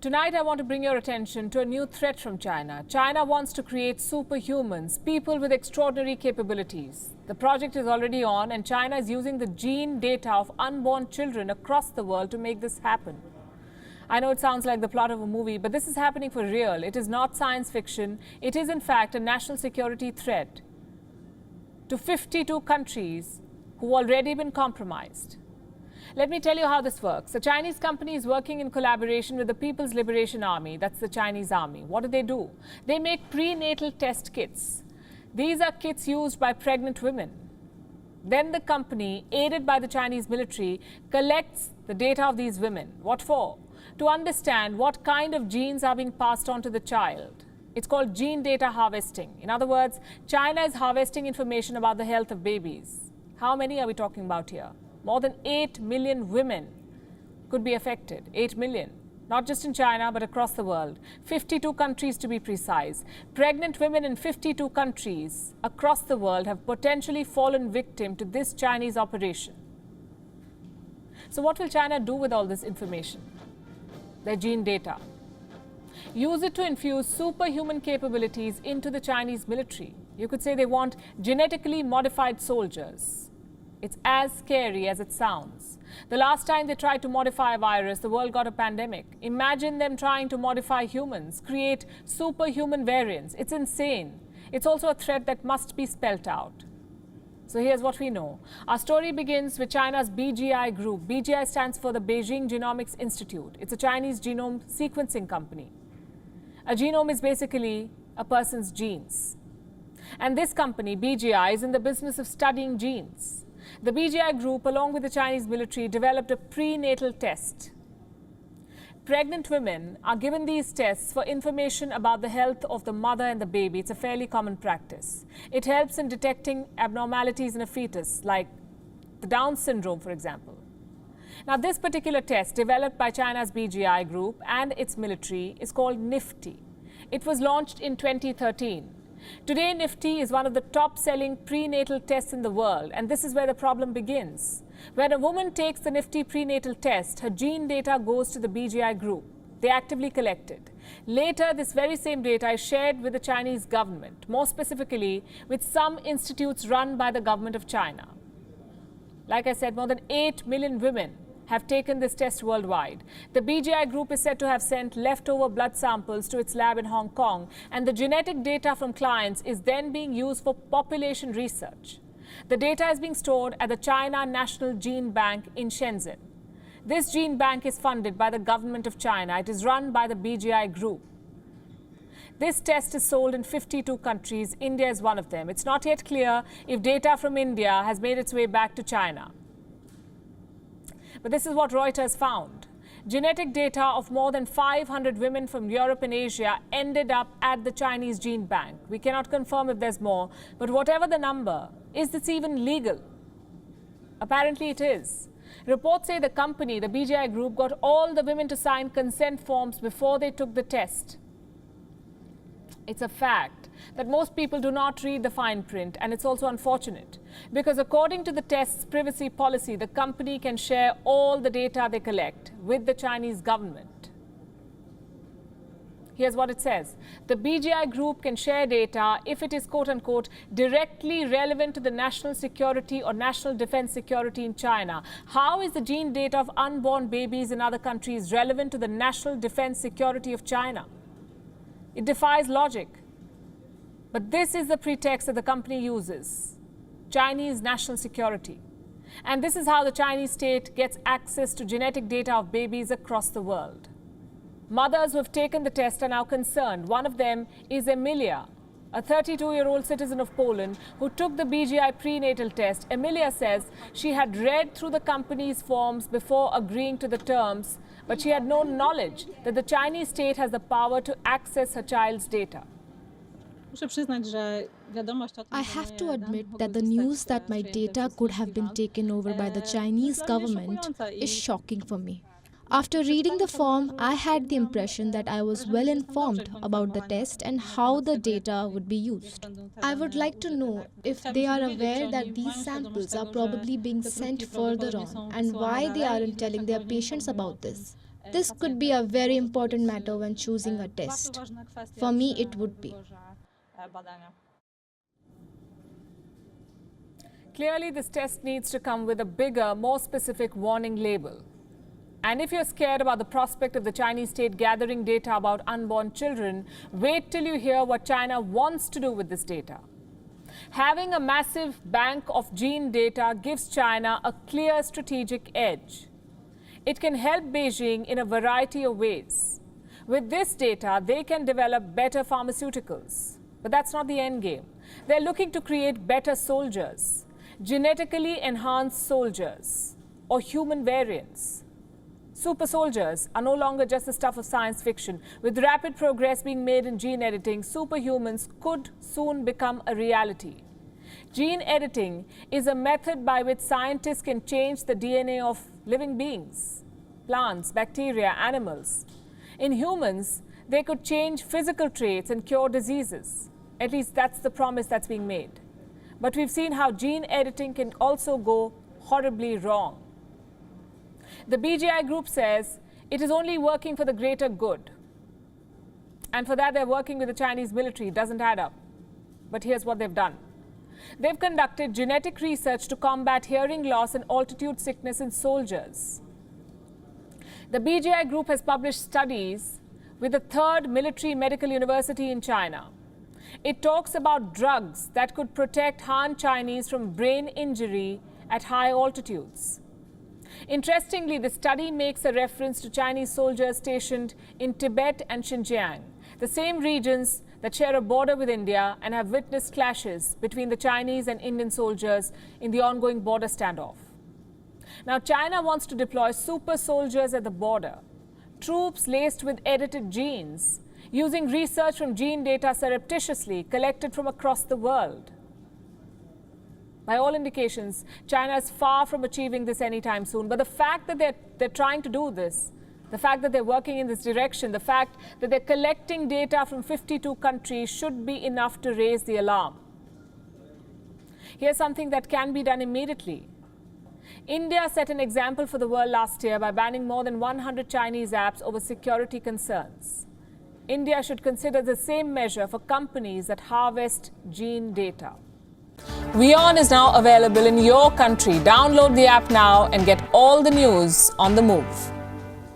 Tonight, I want to bring your attention to a new threat from China. China wants to create superhumans, people with extraordinary capabilities. The project is already on, and China is using the gene data of unborn children across the world to make this happen. I know it sounds like the plot of a movie, but this is happening for real. It is not science fiction. It is, in fact, a national security threat to 52 countries who've already been compromised. Let me tell you how this works. A Chinese company is working in collaboration with the People's Liberation Army. That's the Chinese army. What do? They make prenatal test kits. These are kits used by pregnant women. Then the company, aided by the Chinese military, collects the data of these women. What for? To understand what kind of genes are being passed on to the child. It's called gene data harvesting. In other words, China is harvesting information about the health of babies. How many are we talking about here? More than 8 million women could be affected. 8 million. Not just in China, but across the world. 52 countries to be precise. Pregnant women in 52 countries across the world have potentially fallen victim to this Chinese operation. So what will China do with all this information? Their gene data. Use it to infuse superhuman capabilities into the Chinese military. You could say they want genetically modified soldiers. It's as scary as it sounds. The last time they tried to modify a virus, the world got a pandemic. Imagine them trying to modify humans, create superhuman variants. It's insane. It's also a threat that must be spelt out. So here's what we know. Our story begins with China's BGI group. BGI stands for the Beijing Genomics Institute. It's a Chinese genome sequencing company. A genome is basically a person's genes. And this company, BGI, is in the business of studying genes. The BGI group, along with the Chinese military, developed a prenatal test. Pregnant women are given these tests for information about the health of the mother and the baby. It's a fairly common practice. It helps in detecting abnormalities in a fetus, like the Down syndrome, for example. Now, this particular test, developed by China's BGI group and its military, is called Nifty. It was launched in 2013. Today, Nifty is one of the top-selling prenatal tests in the world, and this is where the problem begins. When a woman takes the Nifty prenatal test, her gene data goes to the BGI group. They actively collect it. Later, this very same data is shared with the Chinese government, more specifically with some institutes run by the government of China. Like I said, more than 8 million women have taken this test worldwide. The BGI group is said to have sent leftover blood samples to its lab in Hong Kong, and the genetic data from clients is then being used for population research. The data is being stored at the China National Gene Bank in Shenzhen. This gene bank is funded by the government of China. It is run by the BGI group. This test is sold in 52 countries. India is one of them. It's not yet clear if data from India has made its way back to China. But this is what Reuters found. Genetic data of more than 500 women from Europe and Asia ended up at the Chinese gene bank. We cannot confirm if there's more, but whatever the number, is this even legal? Apparently it is. Reports say the company, the BGI group, got all the women to sign consent forms before they took the test. It's a fact that most people do not read the fine print, and it's also unfortunate because according to the test's privacy policy, the company can share all the data they collect with the Chinese government. Here's what it says. The BGI group can share data if it is, quote unquote, directly relevant to the national security or national defense security in China. How is the gene data of unborn babies in other countries relevant to the national defense security of China? It defies logic. But this is the pretext that the company uses. Chinese national security. And this is how the Chinese state gets access to genetic data of babies across the world. Mothers who have taken the test are now concerned. One of them is Emilia, a 32-year-old citizen of Poland who took the BGI prenatal test. Emilia says she had read through the company's forms before agreeing to the terms, but she had no knowledge that the Chinese state has the power to access her child's data. I have to admit that the news that my data could have been taken over by the Chinese government is shocking for me. After reading the form, I had the impression that I was well informed about the test and how the data would be used. I would like to know if they are aware that these samples are probably being sent further on and why they aren't telling their patients about this. This could be a very important matter when choosing a test. For me, it would be. Clearly, this test needs to come with a bigger, more specific warning label. And if you're scared about the prospect of the Chinese state gathering data about unborn children, wait till you hear what China wants to do with this data. Having a massive bank of gene data gives China a clear strategic edge. It can help Beijing in a variety of ways. With this data, they can develop better pharmaceuticals. But that's not the end game. They're looking to create better soldiers, genetically enhanced soldiers, or human variants. Super soldiers are no longer just the stuff of science fiction. With rapid progress being made in gene editing, superhumans could soon become a reality. Gene editing is a method by which scientists can change the DNA of living beings, plants, bacteria, animals. In humans, they could change physical traits and cure diseases. At least that's the promise that's being made. But we've seen how gene editing can also go horribly wrong. The BGI group says it is only working for the greater good. And for that, they're working with the Chinese military. It doesn't add up. But here's what they've done. They've conducted genetic research to combat hearing loss and altitude sickness in soldiers. The BGI group has published studies with the third military medical university in China. It talks about drugs that could protect Han Chinese from brain injury at high altitudes. Interestingly, the study makes a reference to Chinese soldiers stationed in Tibet and Xinjiang, the same regions that share a border with India and have witnessed clashes between the Chinese and Indian soldiers in the ongoing border standoff. Now, China wants to deploy super soldiers at the border, troops laced with edited genes, using research from gene data surreptitiously collected from across the world. By all indications, China is far from achieving this anytime soon. But the fact that they're trying to do this, the fact that they're working in this direction, the fact that they're collecting data from 52 countries should be enough to raise the alarm. Here's something that can be done immediately. India set an example for the world last year by banning more than 100 Chinese apps over security concerns. India should consider the same measure for companies that harvest gene data. WION is now available in your country. Download the app now and get all the news on the move.